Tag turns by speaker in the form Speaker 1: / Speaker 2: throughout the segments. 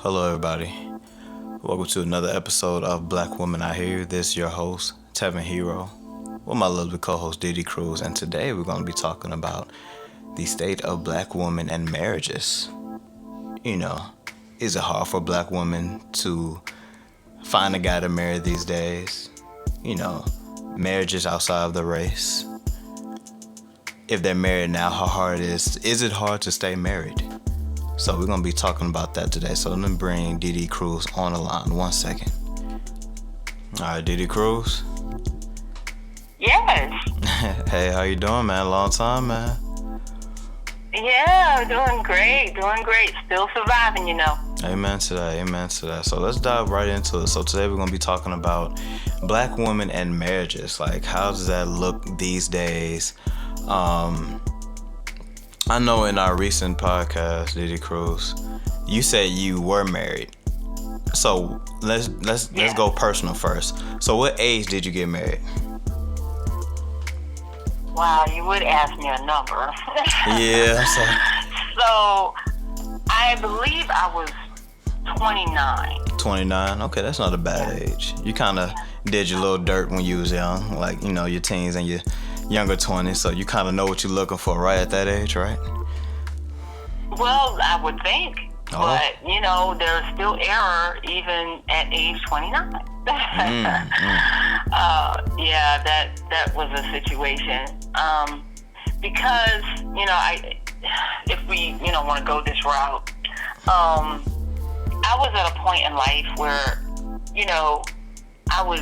Speaker 1: Hello, everybody. Welcome to another episode of Blvck Women. I hear this is your host, Tevin Hero, with my lovely co-host Diddy Cruz, and today we're going to be talking about the state of black women and marriages. You know, is it hard for black women to find a guy to marry these days? You know, marriages outside of the race. If they're married now, how hard it is. Is it hard to stay married? So we're going to be talking about that today. So let me bring Diddy Cruz on the line. 1 second. All right, Diddy Cruz.
Speaker 2: Yes.
Speaker 1: Hey, how you doing, man? Long time, man.
Speaker 2: Yeah, doing great. Still surviving, you know.
Speaker 1: Amen to that. So let's dive right into it. So today we're going to be talking about black women and marriages. Like, how does that look these days? I know in our recent podcast, Diddy Cruz, you said you were married. So let's go personal first. So what age did you get married?
Speaker 2: Wow, you would ask me a number.
Speaker 1: Yeah.
Speaker 2: So I believe I was 29.
Speaker 1: 29? Okay, that's not a bad age. You kind of did your little dirt when you was young, like, you know, your teens and your younger 20s, so you kind of know what you're looking for right at that age, right?
Speaker 2: Well, I would think. Oh. But, you know, there's still error even at age 29. Yeah, that was a situation. Because, you know, if we, you know, want to go this route, I was at a point in life where, you know, I was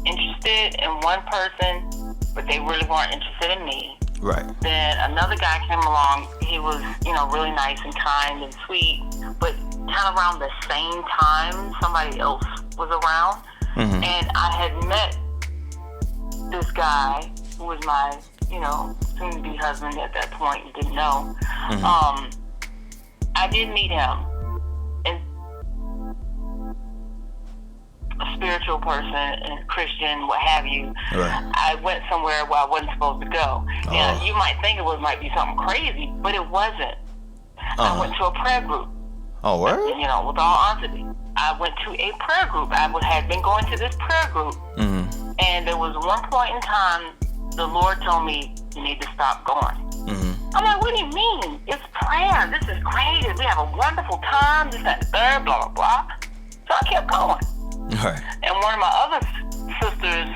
Speaker 2: interested in one person, but they really weren't interested in me.
Speaker 1: Right.
Speaker 2: Then another guy came along. He was, you know, really nice and kind and sweet, but kind of around the same time somebody else was around. Mm-hmm. And I had met this guy who was my, you know, soon-to-be husband at that point. Didn't know. Mm-hmm. I did meet him. A spiritual person and Christian, what have you. Right. I went somewhere where I wasn't supposed to go. Oh. Now, you might think it might be something crazy, but it wasn't. I went to a prayer group.
Speaker 1: Oh, word?
Speaker 2: You know, with all honesty, I went to a prayer group. I had been going to this prayer group, and there was one point in time the Lord told me, you need to stop going. Mm-hmm. I'm like, what do you mean? It's prayer. This is great. We have a wonderful time. This, that, and the third, blah, blah, blah. So I kept going.
Speaker 1: Right.
Speaker 2: And one of my other sisters,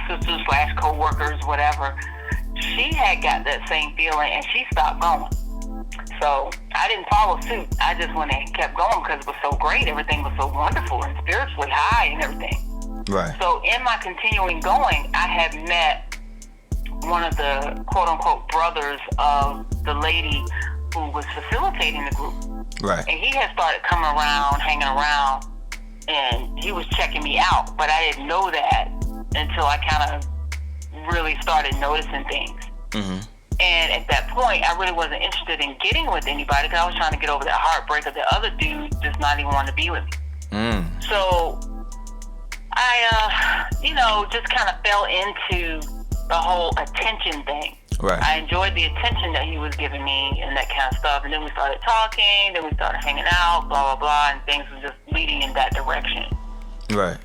Speaker 2: sisters / co-workers, whatever, she had got that same feeling and she stopped going. So I didn't follow suit. I just went and kept going because it was so great. Everything was so wonderful and spiritually high and everything.
Speaker 1: Right.
Speaker 2: So in my continuing going, I had met one of the quote-unquote brothers of the lady who was facilitating the group.
Speaker 1: Right.
Speaker 2: And he had started coming around, hanging around, and he was checking me out, but I didn't know that until I kind of really started noticing things. Mm-hmm. And at that point, I really wasn't interested in getting with anybody because I was trying to get over that heartbreak of the other dude just not even wanting to be with me. So I, you know, just kind of fell into the whole attention thing.
Speaker 1: Right.
Speaker 2: I enjoyed the attention that he was giving me and that kind of stuff. And then we started talking, then we started hanging out, blah, blah, blah, and things were just leading in that direction.
Speaker 1: Right.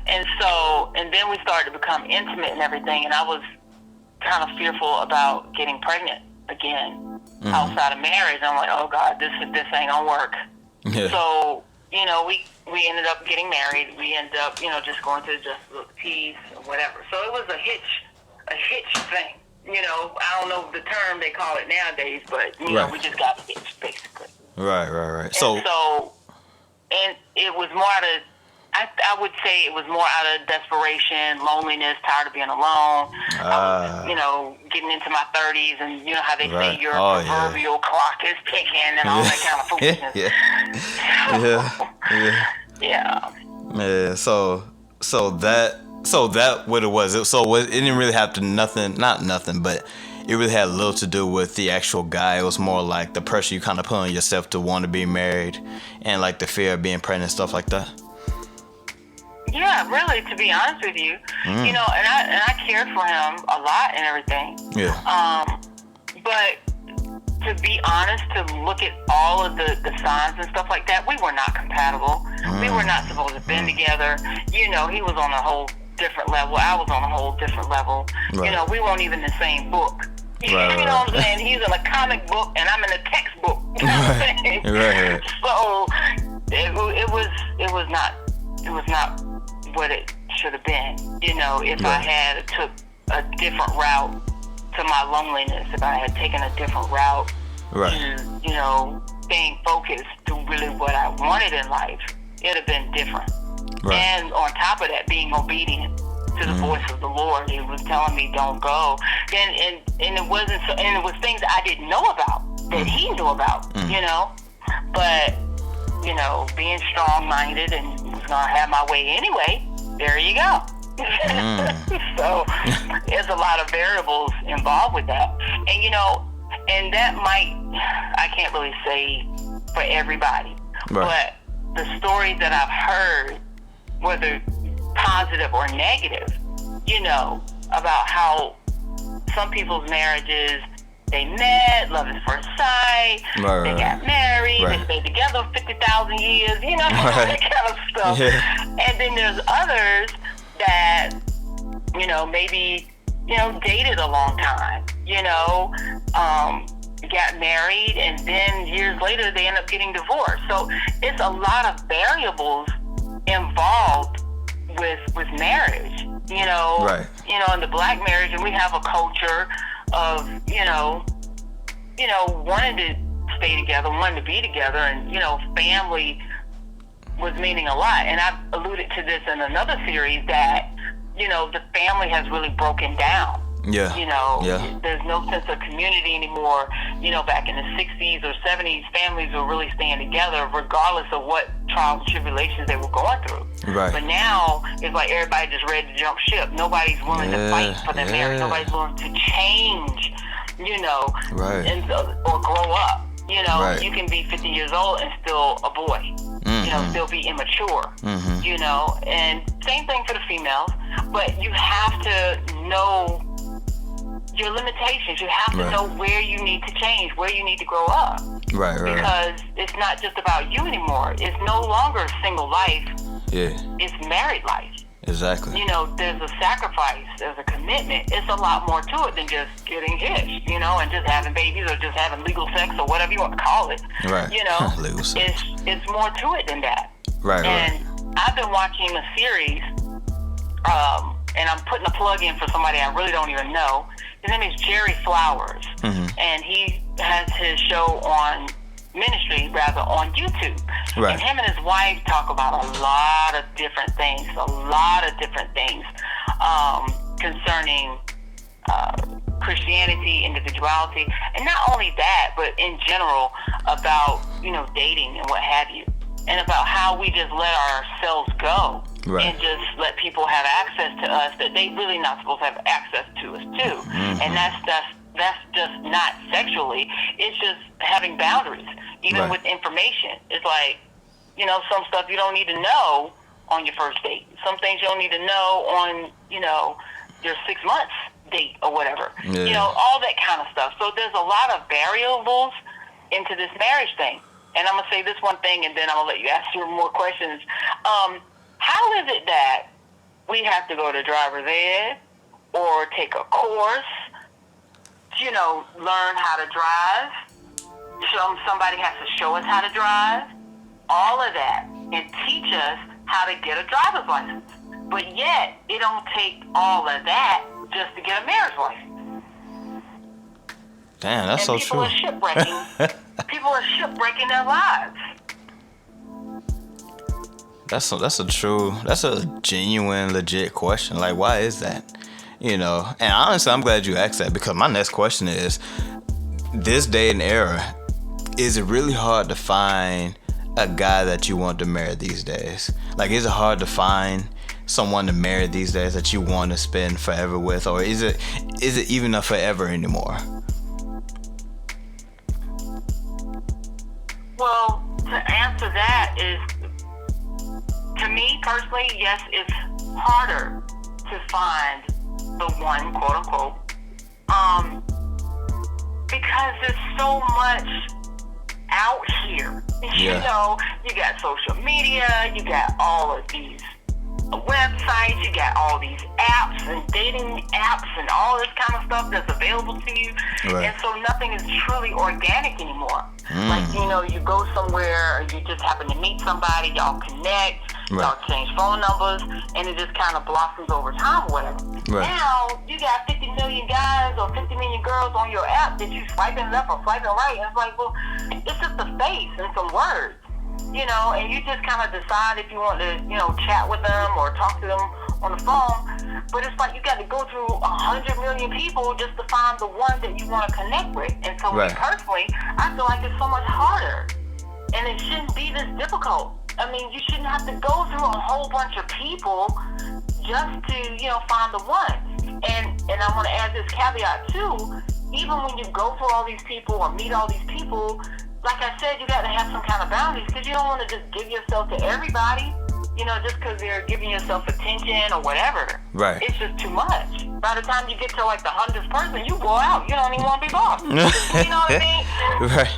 Speaker 2: And then we started to become intimate and everything, and I was kind of fearful about getting pregnant again outside of marriage. I'm like, oh, God, this ain't gonna work. Yeah. So, you know, we ended up getting married. We ended up, you know, just going to just look peace or whatever. So it was a hitch thing. You know, I don't know the term they call it nowadays, but, you know, we just got hitched, basically.
Speaker 1: Right.
Speaker 2: And it was more I would say it was more out of desperation, loneliness, tired of being alone. I was, you know, getting into my 30s, and you know how they say your proverbial clock is ticking and all that kind of foolishness. Yeah.
Speaker 1: So that what it was. It didn't really have to but it really had little to do with the actual guy. It was more like the pressure you kind of put on yourself to want to be married, and like the fear of being pregnant and stuff like that.
Speaker 2: Yeah, really, to be honest with you, you know, and I cared for him a lot and everything.
Speaker 1: Yeah.
Speaker 2: But to be honest, to look at all of the signs and stuff like that, we were not compatible. We were not supposed to been together. You know, he was on a whole different level. I was on a whole different level.
Speaker 1: Right.
Speaker 2: You know, we weren't even in the same book.
Speaker 1: Right,
Speaker 2: you know what I'm saying? He's in a comic book and I'm in a textbook. You know what I'm saying?
Speaker 1: Right.
Speaker 2: So it was not what it should have been. You know, if I had took a different route to my loneliness, if I had taken a different route to, you know, staying focused to really what I wanted in life, it'd have been different.
Speaker 1: Right.
Speaker 2: And on top of that, being obedient to the voice of the Lord. He was telling me, don't go. And it wasn't so, and it was things I didn't know about that he knew about, you know. But, you know, being strong-minded and was going to have my way anyway, there you go. So there's a lot of variables involved with that. And, you know, and that might, I can't really say for everybody, but the stories that I've heard, whether positive or negative, you know, about how some people's marriages, they met, love at first sight, they got married, they stayed together 50,000 years, you know, that kind of stuff. And then there's others that, you know, maybe, you know, dated a long time, you know, got married, and then years later they end up getting divorced. So it's a lot of variables involved with marriage, you know. You know, in the black marriage, and we have a culture of, you know, wanting to stay together, wanting to be together, and, you know, family was meaning a lot. And I've alluded to this in another series that, you know, the family has really broken down. You know, there's no sense of community anymore. You know, back in the 60s or 70s, families were really staying together regardless of what trials and tribulations they were going through. But now, it's like everybody just ready to jump ship. Nobody's willing to fight for their marriage. Nobody's willing to change, you know, and, or grow up. You know, you can be 50 years old and still a boy. You know, still be immature. You know, and same thing for the females. But you have to know your limitations. You have to know where you need to change, where you need to grow up. Because it's not just about you anymore. It's no longer a single life. It's married life.
Speaker 1: Exactly.
Speaker 2: You know, there's a sacrifice, there's a commitment. It's a lot more to it than just getting hitched, you know, and just having babies or just having legal sex or whatever you want to call it. You know,
Speaker 1: legal sex.
Speaker 2: It's more to it than that. And I've been watching a series, and I'm putting a plug in for somebody I really don't even know. His name is Jerry Flowers, and he has his show on ministry, rather, on YouTube. And him and his wife talk about a lot of different things, concerning Christianity, individuality, and not only that, but in general about, you know, dating and what have you, and about how we just let ourselves go and just let people have access to us that they really not supposed to have access to us too. And that's just not sexually. It's just having boundaries, even with information. It's like, you know, some stuff you don't need to know on your first date. Some things you don't need to know on, you know, your 6 months date or whatever. You know, all that kind of stuff. So there's a lot of variables into this marriage thing. And I'm going to say this one thing, and then I'm going to let you ask your more questions. How is it that we have to go to driver's ed or take a course, you know, learn how to drive? Somebody has to show us how to drive, all of that, and teach us how to get a driver's license. But yet, it don't take all of that just to get a marriage license.
Speaker 1: Damn, that's so true.
Speaker 2: People are shipwrecking their lives.
Speaker 1: That's a genuine, legit question. Like, why is that? You know, and honestly, I'm glad you asked that, because my next question is, this day and era, is it really hard to find a guy that you want to marry these days? Like, is it hard to find someone to marry these days that you want to spend forever with, or is it even a forever anymore?
Speaker 2: Well, to answer that is, to me personally, yes, it's harder to find the one, quote unquote, because there's so much out here. You know, you got social media, you got all of these websites, you got all these apps and dating apps and all this kind of stuff that's available to you.
Speaker 1: Right.
Speaker 2: And so nothing is truly organic anymore. Like, you know, you go somewhere or you just happen to meet somebody, y'all connect, y'all change phone numbers, and it just kind of blossoms over time or whatever.
Speaker 1: Right.
Speaker 2: Now, you got 50 million guys or 50 million girls on your app that you swiping left or swiping right, and it's like, well, it's just a face and some words. You know, and you just kind of decide if you want to, you know, chat with them or talk to them on the phone. But it's like you got to go through 100 million people just to find the one that you want to connect with. And so, me personally, I feel like it's so much harder. And it shouldn't be this difficult. I mean, you shouldn't have to go through a whole bunch of people just to, you know, find the one. And I want to add this caveat, too. Even when you go through all these people or meet all these people, like I said, you got to have some kind of boundaries because you don't want to just give yourself to everybody, you know, just because they're giving yourself attention or whatever.
Speaker 1: Right.
Speaker 2: It's just too much. By the time you get to like the 100th person, you go out. You don't even want to be boss. You know what I mean?
Speaker 1: Right.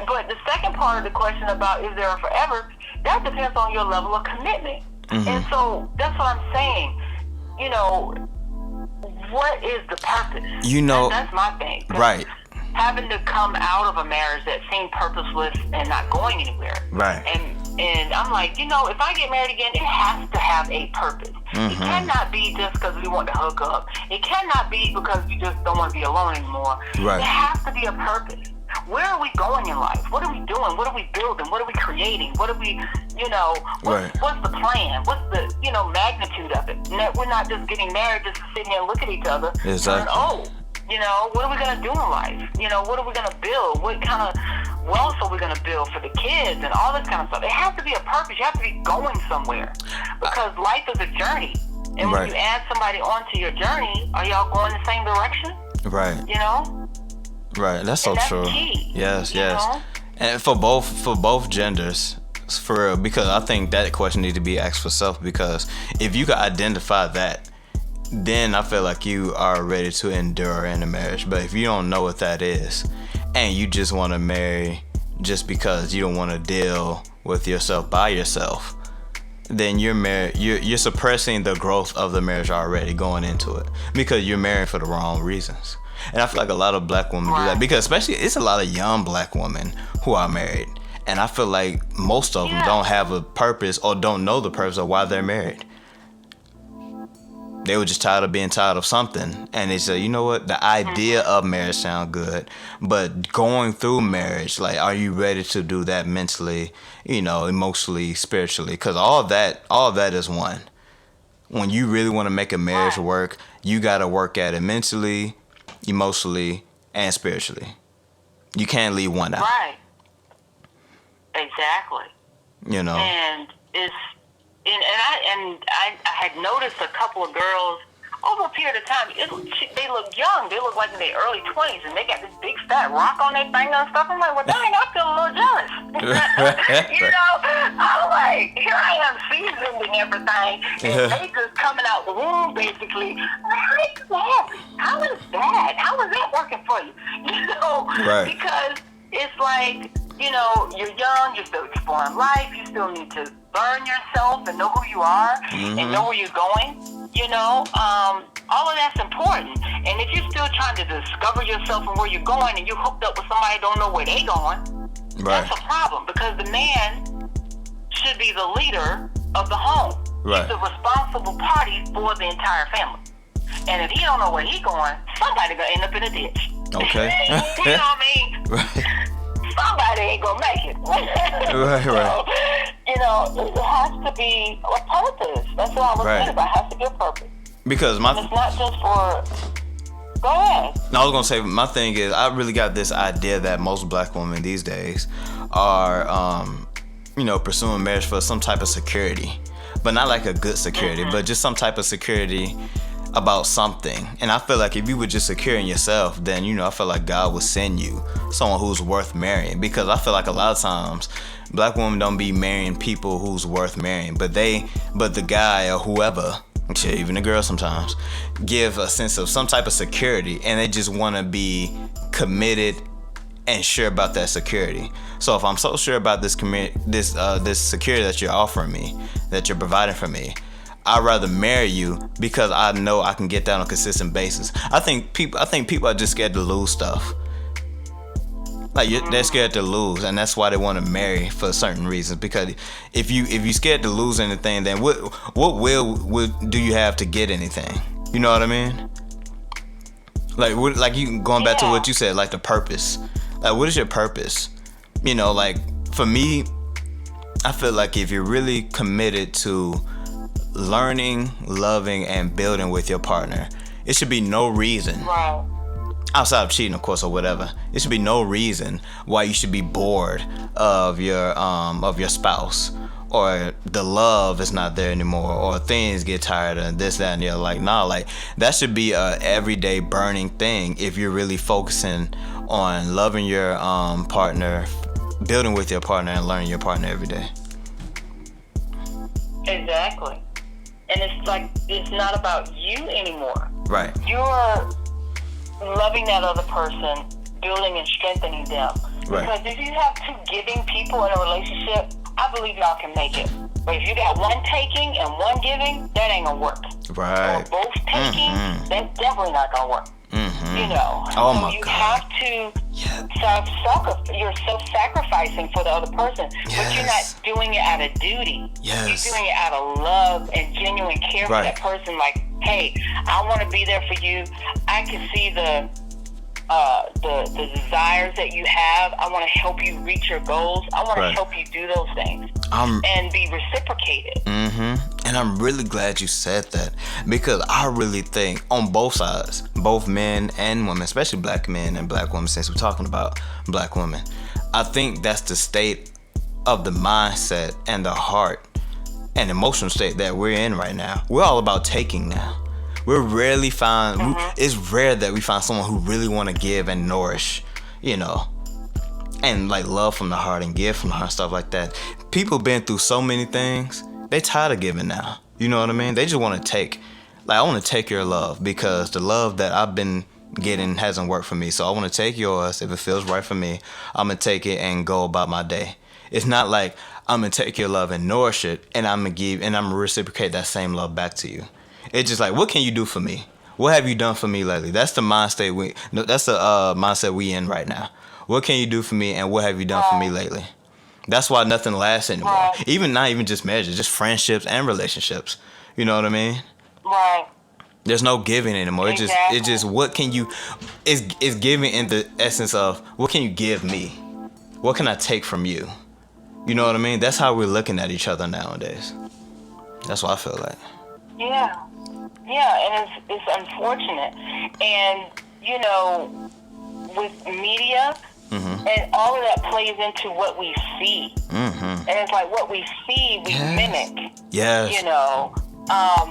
Speaker 2: But the second part of the question about is there a forever, that depends on your level of commitment. And so that's what I'm saying. You know, what is the purpose?
Speaker 1: You know,
Speaker 2: that's my thing.
Speaker 1: Right.
Speaker 2: Having to come out of a marriage that seemed purposeless and not going anywhere.
Speaker 1: Right.
Speaker 2: And I'm like, you know, if I get married again, it has to have a purpose. It cannot be just because we want to hook up. It cannot be because we just don't want to be alone anymore.
Speaker 1: Right.
Speaker 2: There has to be a purpose. Where are we going in life? What are we doing? What are we building? What are we creating? What are we, you know, what's the plan? What's the, you know, magnitude of it? We're not just getting married just to sit here and look at each other.
Speaker 1: Exactly.
Speaker 2: And, you know, what are we going to do in life? You know, what are we going to build? What kind of wealth are we going to build for the kids and all this kind of stuff? It has to be a purpose. You have to be going somewhere because life is a journey. And when you add somebody onto your journey, are y'all going the same direction?
Speaker 1: Right.
Speaker 2: You know?
Speaker 1: Right. That's so true.
Speaker 2: Key,
Speaker 1: yes.
Speaker 2: Know?
Speaker 1: And for both genders, for real, because I think that question needs to be asked for self, because if you can identify that, then I feel like you are ready to endure in a marriage. But if you don't know what that is and you just want to marry just because you don't want to deal with yourself by yourself, then you're suppressing the growth of the marriage already going into it, because you're married for the wrong reasons. And I feel like a lot of black women do that, because especially it's a lot of young black women who are married, and I feel like most of them don't have a purpose or don't know the purpose of why they're married. They were just tired of being tired of something, and they said, you know what, the idea of marriage sounds good, but going through marriage, like, are you ready to do that mentally, you know, emotionally, spiritually? Because all that is one. When you really want to make a marriage work, you got to work at it mentally, emotionally, and spiritually. You can't leave one out.
Speaker 2: Right. Exactly.
Speaker 1: You know.
Speaker 2: And it's I had noticed a couple of girls over a period of time. They look young. They look like in their early 20s, and they got this big fat rock on their finger and stuff. I'm like, well, dang, I feel a little jealous. You know, I'm like, here I am seasoned and everything, and they just coming out the womb basically. How is that? How is that working for you? You know, because it's like, you know, you're young, you're still exploring life, you still need to learn yourself and know who you are and know where you're going. You know, all of that's important. And if you're still trying to discover yourself and where you're going, and you're hooked up with somebody who don't know where they're going, that's a problem, because the man should be the leader of the home. He's the responsible party for the entire family. And if he don't know where he's going, somebody gonna end up in a ditch.
Speaker 1: Okay.
Speaker 2: You know what I mean? Somebody ain't gonna make it. So, you know, it has to be a purpose. That's what I was saying about. It has to be a purpose.
Speaker 1: Because
Speaker 2: it's not just for. Go ahead.
Speaker 1: No, I was gonna say, my thing is, I really got this idea that most black women these days are, you know, pursuing marriage for some type of security, but not like a good security, but just some type of security about something. And I feel like if you were just secure in yourself, then, you know, I feel like God would send you someone who's worth marrying. Because I feel like a lot of times black women don't be marrying people who's worth marrying, but the guy or whoever, shit, even the girls sometimes, give a sense of some type of security, and they just want to be committed and sure about that security. So if I'm so sure about this this security that you're offering me, that you're providing for me, I'd rather marry you because I know I can get that on a consistent basis. I think people are just scared to lose stuff. Like they're scared to lose, and that's why they want to marry for certain reasons. Because if you scared to lose anything, then what will do you have to get anything? You know what I mean? Like you going back to what you said, like the purpose. Like, what is your purpose? You know, like for me, I feel like if you're really committed to learning, loving, and building with your partner, it should be no reason.
Speaker 2: Right.
Speaker 1: Outside of cheating, of course, or whatever, it should be no reason why you should be bored of your spouse, or the love is not there anymore, or things get tired and this, that, and the other. Like, nah, like that should be a everyday burning thing if you're really focusing on loving your partner, building with your partner, and learning your partner every day.
Speaker 2: Exactly. And it's like, it's not about you anymore.
Speaker 1: Right.
Speaker 2: You're loving that other person, building and strengthening them.
Speaker 1: Right.
Speaker 2: Because if you have two giving people in a relationship, I believe y'all can make it. But if you got one taking and one giving, that ain't gonna work.
Speaker 1: Right.
Speaker 2: Or both taking, that's definitely not gonna work. You know.
Speaker 1: Oh
Speaker 2: so
Speaker 1: my
Speaker 2: you
Speaker 1: God.
Speaker 2: have to you're self-sacrificing for the other person, but you're not doing it out of duty.
Speaker 1: Yes.
Speaker 2: You're doing it out of love and genuine care for that person. Like, hey, I want to be there for you. I can see the desires that you have. I want to help you reach your goals. I want to help you do those things and be reciprocated.
Speaker 1: And I'm really glad you said that, because I really think on both sides, both men and women, especially black men and black women, since we're talking about black women, I think that's the state of the mindset and the heart and emotional state that we're in right now. We're all about taking now. We're rarely find it's rare that we find someone who really want to give and nourish, you know, and like love from the heart and give from the heart, stuff like that. People been through so many things. They tired of giving now. You know what I mean? They just want to take. Like, I want to take your love because the love that I've been getting hasn't worked for me. So I want to take yours. If it feels right for me, I'm going to take it and go about my day. It's not like I'm going to take your love and nourish it, and I'm going to give and I'm going to reciprocate that same love back to you. It's just like, what can you do for me? What have you done for me lately? That's the mindset mindset we in right now. What can you do for me, and what have you done for me lately? That's why nothing lasts anymore. Not even just marriages, just friendships and relationships. You know what I mean?
Speaker 2: Right.
Speaker 1: There's no giving anymore.
Speaker 2: Exactly.
Speaker 1: It's just what can you? It's giving in the essence of what can you give me? What can I take from you? You know what I mean? That's how we're looking at each other nowadays. That's what I feel like.
Speaker 2: Yeah, and it's unfortunate, and you know, with media. And all of that plays into what we see. And it's like what we see, we mimic.
Speaker 1: Yes.
Speaker 2: You know,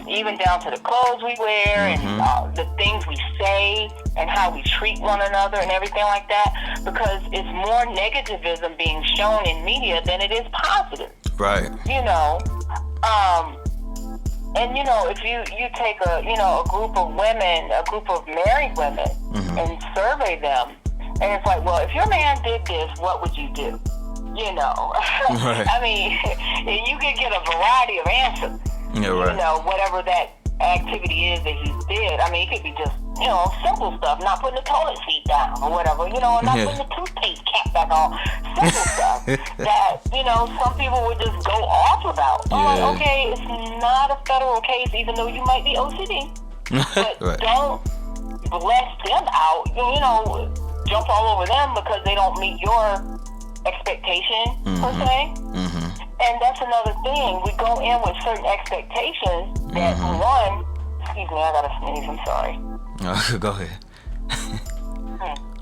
Speaker 2: even down to the clothes we wear and the things we say and how we treat one another and everything like that. Because it's more negativism being shown in media than it is positive.
Speaker 1: Right.
Speaker 2: You know, and you know, if you take a group of women, a group of married women, and survey them. And it's like, well, if your man did this, what would you do? You know,
Speaker 1: Right.
Speaker 2: I mean, you could get a variety of answers.
Speaker 1: Yeah, right.
Speaker 2: You know, whatever that activity is that he did. I mean, it could be just, you know, simple stuff, not putting the toilet seat down or whatever, you know, not putting the toothpaste cap back on. Simple stuff that, you know, some people would just go off about. I'm like, okay, it's not a federal case, even though you might be OCD. But don't bless them out, you know, jump all over them because they don't meet your expectation per se. And that's another thing. We go in with certain expectations that one, excuse me, I gotta sneeze, I'm sorry.
Speaker 1: Go ahead.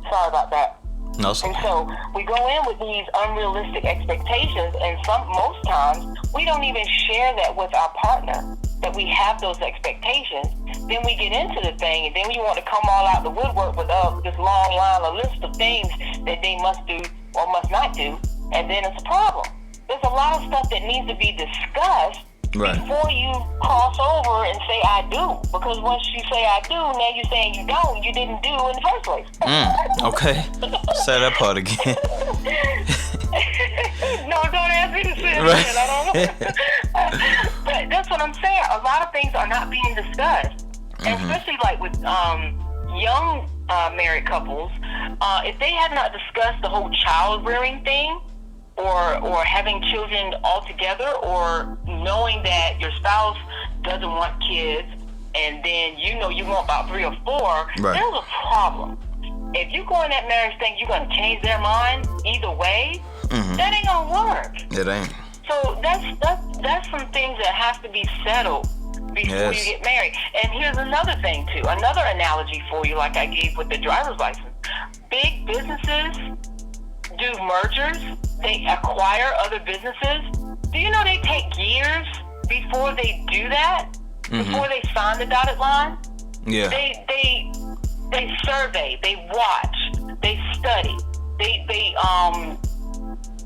Speaker 2: Sorry about that.
Speaker 1: No,
Speaker 2: and so we go in with these unrealistic expectations, and most times we don't even share that with our partner, that we have those expectations. Then we get into the thing, and then we want to come all out the woodwork with this long line, a list of things that they must do or must not do, and then it's a problem. There's a lot of stuff that needs to be discussed
Speaker 1: Right.
Speaker 2: before you cross over and say I do. Because once you say I do, now you're saying you don't. You didn't do in the first place.
Speaker 1: Okay. Say that part again.
Speaker 2: No, don't ask me to say it
Speaker 1: Right.
Speaker 2: again. I don't know. But that's what I'm saying. A lot of things are not being discussed. And especially like with young married couples, if they have not discussed the whole child rearing thing, or having children altogether, or knowing that your spouse doesn't want kids, and then you know you want about 3 or 4,
Speaker 1: Right.
Speaker 2: there's a problem. If you go in that marriage thinking you're going to change their mind either way, that ain't going to work.
Speaker 1: It ain't.
Speaker 2: So that's some things that have to be settled before you get married. And here's another thing too, another analogy for you, like I gave with the driver's license. Big businesses do mergers. They acquire other businesses. Do you know they take years before they do that? Before they sign the dotted line?
Speaker 1: Yeah.
Speaker 2: They survey, they watch, they study, they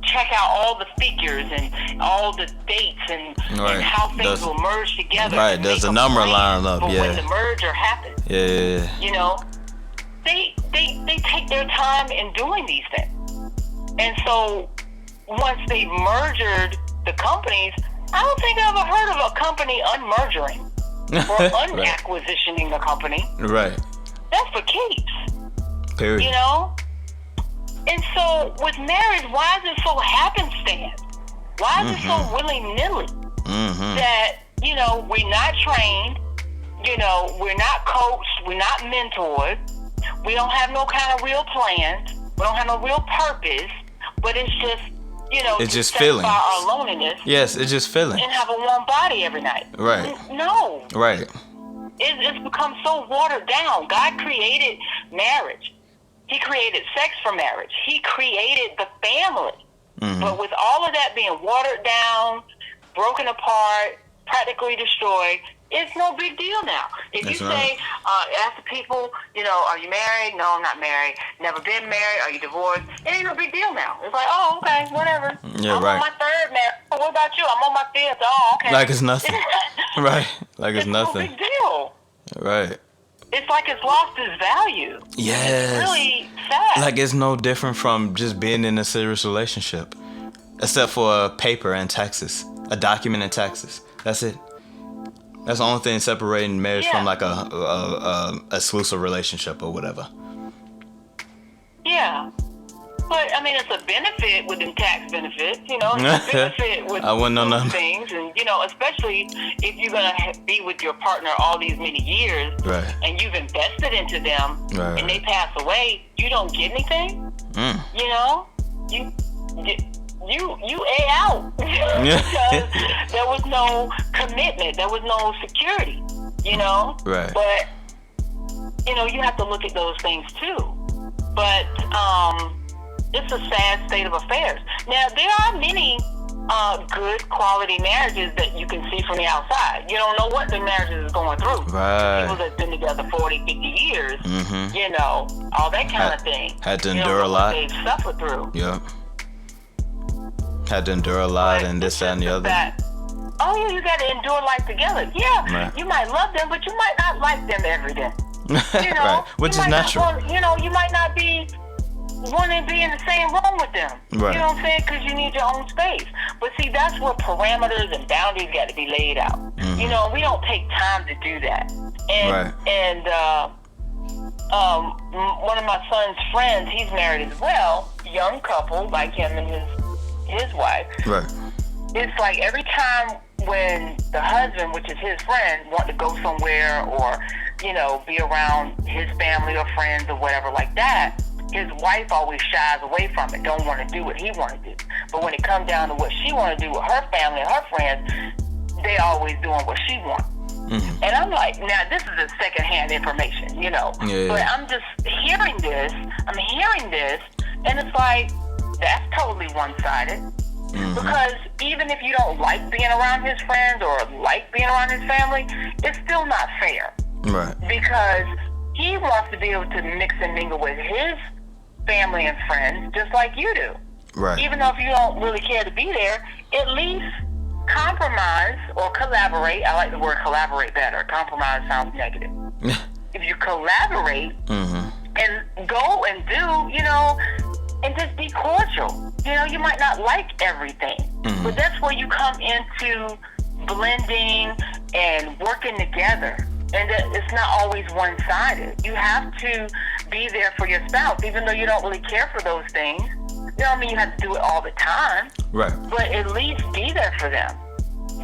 Speaker 2: check out all the figures and all the dates and how things will merge together.
Speaker 1: Right, there's a number line up,
Speaker 2: when the merger happens.
Speaker 1: Yeah.
Speaker 2: You know, they take their time in doing these things. And so once they've merged the companies, I don't think I've ever heard of a company unmergering or unacquisitioning a company.
Speaker 1: Right.
Speaker 2: That's for keeps.
Speaker 1: Period.
Speaker 2: You know? And so with marriage, why is it so happenstance? Why is it so willy-nilly? That, you know, we're not trained, you know, we're not coached, we're not mentored, we don't have no kind of real plans, we don't have no real purpose, but it's just, you know,
Speaker 1: it's just feeling
Speaker 2: our loneliness.
Speaker 1: Yes, it's just feeling.
Speaker 2: And have a warm body every night.
Speaker 1: Right.
Speaker 2: No.
Speaker 1: Right.
Speaker 2: It's become so watered down. God created marriage. He created sex for marriage. He created the family. But with all of that being watered down, broken apart, practically destroyed, it's no big deal now. If you say, ask the people, you know, are you married? No, I'm not married. Never been married? Are you divorced? It ain't no big deal now. It's like, oh, okay, whatever.
Speaker 1: Yeah,
Speaker 2: I'm
Speaker 1: right.
Speaker 2: on my 3rd marriage. What about you? I'm on my 5th. Oh, okay.
Speaker 1: Like it's nothing. Right. Like it's
Speaker 2: No
Speaker 1: nothing.
Speaker 2: big deal.
Speaker 1: Right.
Speaker 2: It's like it's lost its value.
Speaker 1: Yes.
Speaker 2: It's really sad.
Speaker 1: Like it's no different from just being in a serious relationship, except for a paper in Texas, a document in Texas. That's it. That's the only thing separating marriage from like a exclusive relationship or whatever.
Speaker 2: Yeah. But, I mean, it's a benefit with them tax benefits, you know. It's a benefit with
Speaker 1: I wouldn't know
Speaker 2: those
Speaker 1: nothing.
Speaker 2: things. And, you know, especially if you're going to be with your partner all these many years.
Speaker 1: Right.
Speaker 2: And you've invested into them.
Speaker 1: Right.
Speaker 2: And they pass away, you don't get anything. You know? You A out. Because there was no commitment. There was no security, you know?
Speaker 1: Right.
Speaker 2: But, you know, you have to look at those things too. But, it's a sad state of affairs. Now, there are many good quality marriages that you can see from the outside. You don't know what the marriages is going through.
Speaker 1: Right.
Speaker 2: People that's been together 40, 50 years, you know, all that kind of thing.
Speaker 1: Had to
Speaker 2: You
Speaker 1: endure
Speaker 2: don't
Speaker 1: a
Speaker 2: know
Speaker 1: lot.
Speaker 2: what they've suffered through.
Speaker 1: Yep. Had to endure a lot
Speaker 2: But
Speaker 1: and this,
Speaker 2: it's
Speaker 1: that, and the
Speaker 2: just
Speaker 1: other.
Speaker 2: that, oh, yeah, you got to endure life together. Yeah,
Speaker 1: Right.
Speaker 2: you might love them, but you might not like them every day. You know,
Speaker 1: Right. Which is natural.
Speaker 2: You know, you might not be wanting to be in the same room with them.
Speaker 1: Right.
Speaker 2: You know what I'm saying? Because you need your own space. But see, that's where parameters and boundaries got to be laid out. You know, we don't take time to do that. And one of my son's friends, he's married as well, young couple, like him and his wife.
Speaker 1: Right.
Speaker 2: It's like every time when the husband, which is his friend, want to go somewhere or, you know, be around his family or friends or whatever like that, his wife always shies away from it, don't want to do what he want to do. But when it comes down to what she want to do with her family and her friends, they always doing what she wants. And I'm like, now this is a secondhand information, you know.
Speaker 1: Yeah.
Speaker 2: But I'm just hearing this, and it's like, that's totally one-sided. Because even if you don't like being around his friends or like being around his family, it's still not fair.
Speaker 1: Right.
Speaker 2: Because he wants to be able to mix and mingle with his family and friends just like you do.
Speaker 1: Right.
Speaker 2: Even though if you don't really care to be there, at least compromise or collaborate. I like the word collaborate better. Compromise sounds negative. If you collaborate and go and do, and just be cordial. You might not like everything, but that's where you come into blending and working together. And it's not always one-sided. You have to be there for your spouse, even though you don't really care for those things. You have to do it all the time. Right. But at least be there for them.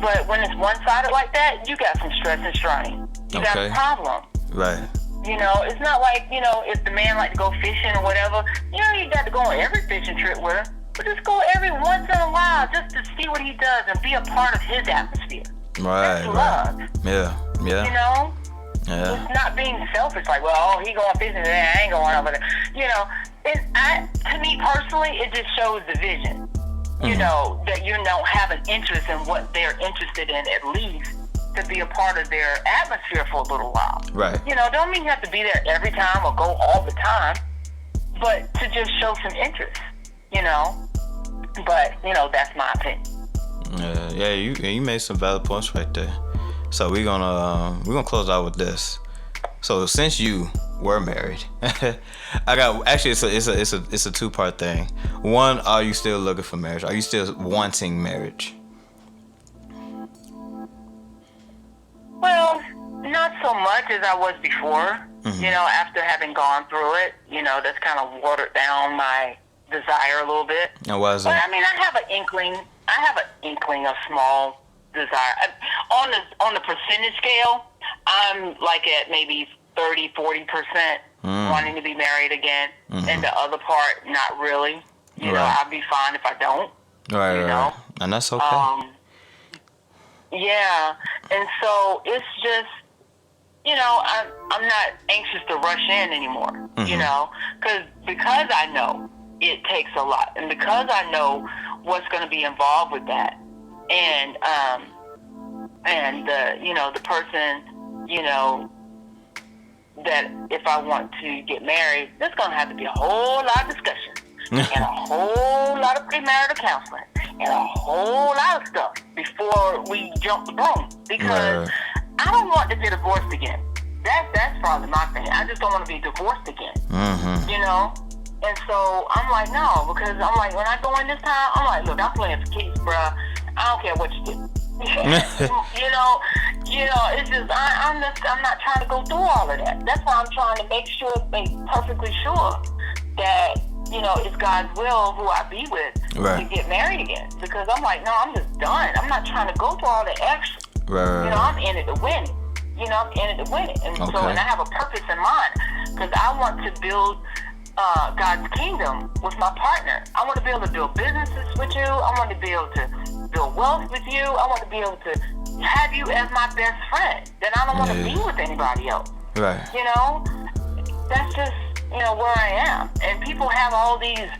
Speaker 2: But when it's one-sided like that, you got some stress and strain. You got a problem.
Speaker 1: Right.
Speaker 2: It's not like, if the man like to go fishing or whatever, you got to go on every fishing trip with him. But just go every once in a while just to see what he does and be a part of his atmosphere. Right. That's love.
Speaker 1: Yeah.
Speaker 2: Yeah. It's not being selfish, like, well, he going fishing today, I ain't going over there. To me personally, it just shows the vision. That you don't have an interest in what they're interested in, at least to be a part of their atmosphere for a little while. Right. Don't mean you have to be there every time or go all the time, but to just show some interest. But that's my opinion.
Speaker 1: Yeah, you made some valid points right there. So we're gonna close out with this. So since you were married, it's a two-part thing. One, are you still looking for marriage? Are you still wanting marriage?
Speaker 2: Well, not so much as I was before. After having gone through it, that's kind of watered down my desire a little bit.
Speaker 1: And why is that?
Speaker 2: But I have an inkling of small desire. On the percentage scale, I'm like at maybe 30-40% wanting to be married again, and the other part not really. I'll be fine if I don't.
Speaker 1: Right. And that's okay.
Speaker 2: Yeah, and so it's just, I'm not anxious to rush in anymore. Because I know it takes a lot, and because I know what's going to be involved with that, and the person, that if I want to get married, there's going to have to be a whole lot of discussion and a whole lot of premarital counseling and a whole lot of stuff before we jump the broom, because I don't want to get divorced again. That's probably my thing. I just don't want to be divorced again. And so I'm like, no, because I'm like, when I go in this time, I'm like, look, I'm playing for keeps, bruh. I don't care what you do. It's just I'm not trying to go through all of that. That's why I'm trying to make perfectly sure that it's God's will who I be with to get married again. Because I'm like, no, I'm just done. I'm not trying to go through all the extra. I'm in it to win it. I'm in it to win it, and so I have a purpose in mind, because I want to build God's kingdom with my partner. I want to be able to build businesses with you. I want to be able to build wealth with you. I want to be able to have you as my best friend. Then I don't want to be with anybody else. Right. That's just, where I am. And people have all these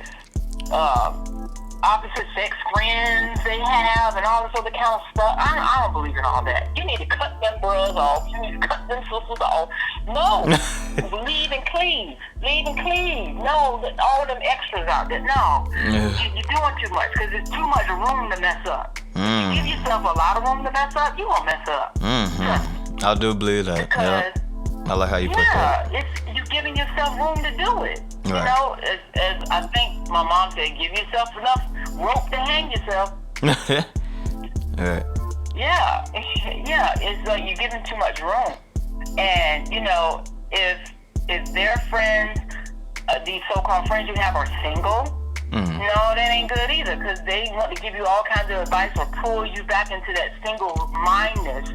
Speaker 2: opposite sex friends they have and all this other kind of stuff. I don't believe in all that. You need to cut them brothers off. You need to cut them sisters off. No. Leave and cleave. No, all them extras out there. No. You're doing too much, because there's too much room to mess up. You give yourself a lot of room to mess up, you won't mess up.
Speaker 1: I do believe that. Because, I like how you put that.
Speaker 2: You're giving yourself room to do it. Right. As I think my mom said, give yourself enough rope to hang yourself.
Speaker 1: Right.
Speaker 2: Yeah, it's like you're giving too much room. And, if their friends, these so-called friends you have are single, no, that ain't good either, because they want to give you all kinds of advice or pull you back into that single-mindedness,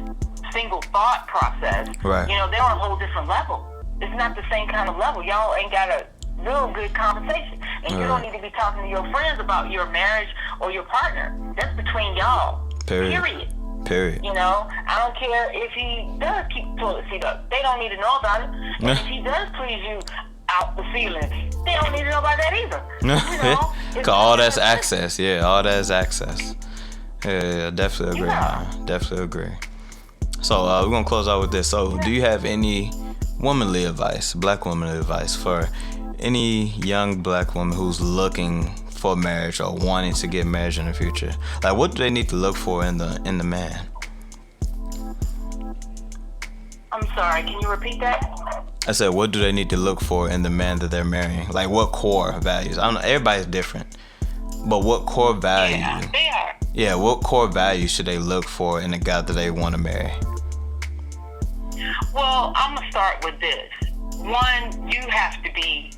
Speaker 2: single thought process. Right. They're on a whole different level. It's not the same kind of level. Y'all ain't got a real good conversation. And you don't need to be talking to your friends about your marriage or your partner. That's between y'all. Period. I don't care if he does keep the toilet seat up. They don't need to know about it. And if he does please you out the ceiling, they don't need to know about that either.
Speaker 1: Cause all that's access. Yeah, all that's access. Yeah, definitely agree. Man. Definitely agree. So we're gonna close out with this. So, do you have any womanly advice, black womanly advice, for any young black woman who's looking for a marriage or wanting to get married in the future? Like, what do they need to look for in the man?
Speaker 2: I'm sorry, can you repeat that?
Speaker 1: I said, what do they need to look for in the man that they're marrying? Like, what core values? I don't know. Everybody's different, but what core value?
Speaker 2: Yeah, they are.
Speaker 1: Yeah, what core values should they look for in a guy that they want to marry?
Speaker 2: Well, I'm gonna start with this. One, you have to be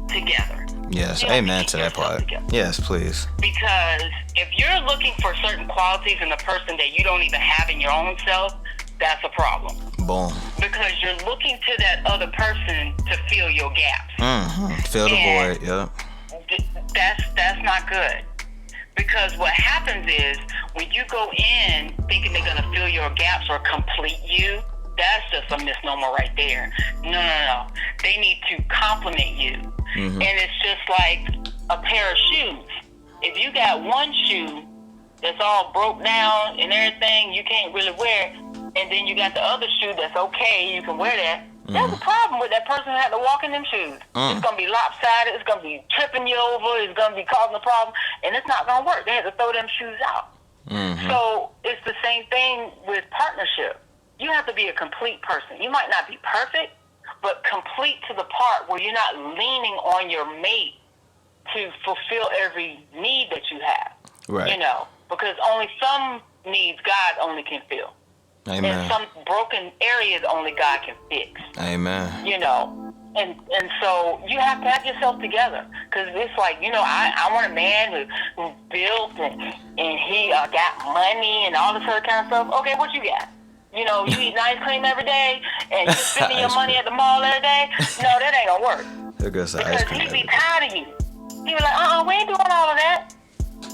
Speaker 2: together.
Speaker 1: Yes,
Speaker 2: You have
Speaker 1: amen
Speaker 2: keep
Speaker 1: to that
Speaker 2: yourself
Speaker 1: part.
Speaker 2: together.
Speaker 1: Yes, please.
Speaker 2: Because if you're looking for certain qualities in a person that you don't even have in your own self, that's a problem.
Speaker 1: Boom.
Speaker 2: Because you're looking to that other person to fill your gaps.
Speaker 1: Fill the
Speaker 2: And
Speaker 1: void. Yep.
Speaker 2: That's not good. Because what happens is when you go in thinking they're gonna fill your gaps or complete you, that's just a misnomer right there. No. They need to compliment you. And it's just like a pair of shoes. If you got one shoe that's all broke down and everything, you can't really wear, and then you got the other shoe that's okay, you can wear that. There's a problem with that person who had to walk in them shoes. It's going to be lopsided. It's going to be tripping you over. It's going to be causing a problem. And it's not going to work. They had to throw them shoes out. So it's the same thing with partnership. You have to be a complete person. You might not be perfect, but complete to the part where you're not leaning on your mate to fulfill every need that you have.
Speaker 1: Right.
Speaker 2: You know, because only some needs God only can fill.
Speaker 1: Amen.
Speaker 2: And some broken areas only God can fix.
Speaker 1: Amen.
Speaker 2: You know, and so you have to have yourself together. Because it's like, you know, I want a man who's built and he got money and all this other kind of stuff. Okay, what you got? You know, you eat ice cream every day and you spending your money at the mall every day? No, that ain't gonna work.
Speaker 1: There goes the ice
Speaker 2: Because
Speaker 1: cream.
Speaker 2: he be tired of you. He be like, we ain't doing all of that.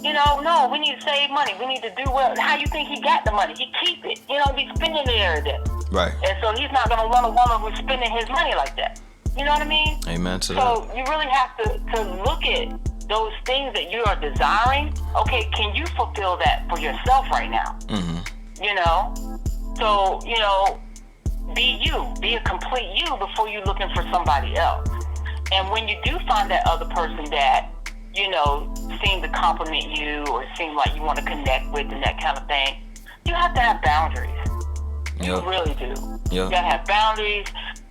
Speaker 2: You know, no, we need to save money. We need to do well. How you think he got the money? He keep it. You know, he's spending it every day.
Speaker 1: Right.
Speaker 2: And so he's not going to want a woman who's spending his money like that. You know what I mean?
Speaker 1: Amen to that.
Speaker 2: So you really have to look at those things that you are desiring. Okay, can you fulfill that for yourself right now? You know? So, you know, be you. Be a complete you before you're looking for somebody else. And when you do find that other person that, you know, seem to compliment you or seem like you want to connect with and that kind of thing, you have to have boundaries. You really do. You got to have boundaries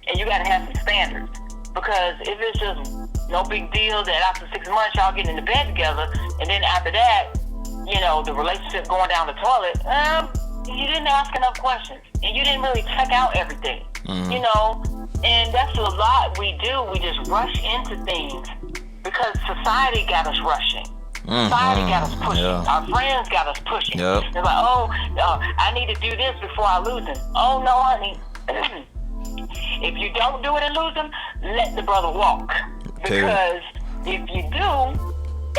Speaker 2: and you got to have some standards. Because if it's just no big deal that after 6 months y'all get into bed together and then after that, you know, the relationship going down the toilet, you didn't ask enough questions and you didn't really check out everything, you know, and that's a lot we do. We just rush into things because society got us rushing. Society got us pushing. Our friends got us pushing. They're like, I need to do this before I lose him. Oh, no, honey. If you don't do it and lose him, let the brother walk. Because if you do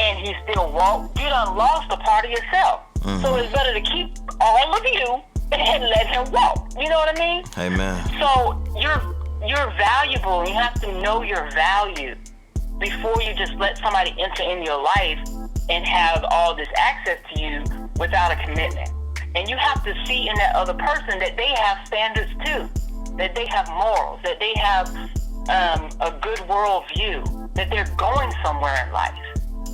Speaker 2: and he still walk, you done lost a part of yourself. So it's better to keep all of you and let him walk. You know what I mean?
Speaker 1: Amen.
Speaker 2: So you're valuable. You have to know your value before you just let somebody enter in your life and have all this access to you without a commitment. And you have to see in that other person that they have standards too, that they have morals, that they have a good world view, that they're going somewhere in life.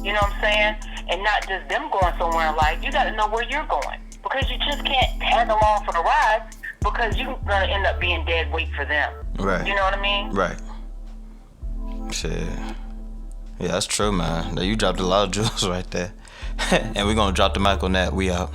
Speaker 2: You know what I'm saying? And not just them going somewhere in life. You got to know where you're going, because you just can't tag along for the ride, because you're going to end up being dead weight for them.
Speaker 1: Right.
Speaker 2: You know what I mean?
Speaker 1: Right. Shit. Yeah, that's true, man. You dropped a lot of jewels right there. And we're going to drop the mic on that. We out.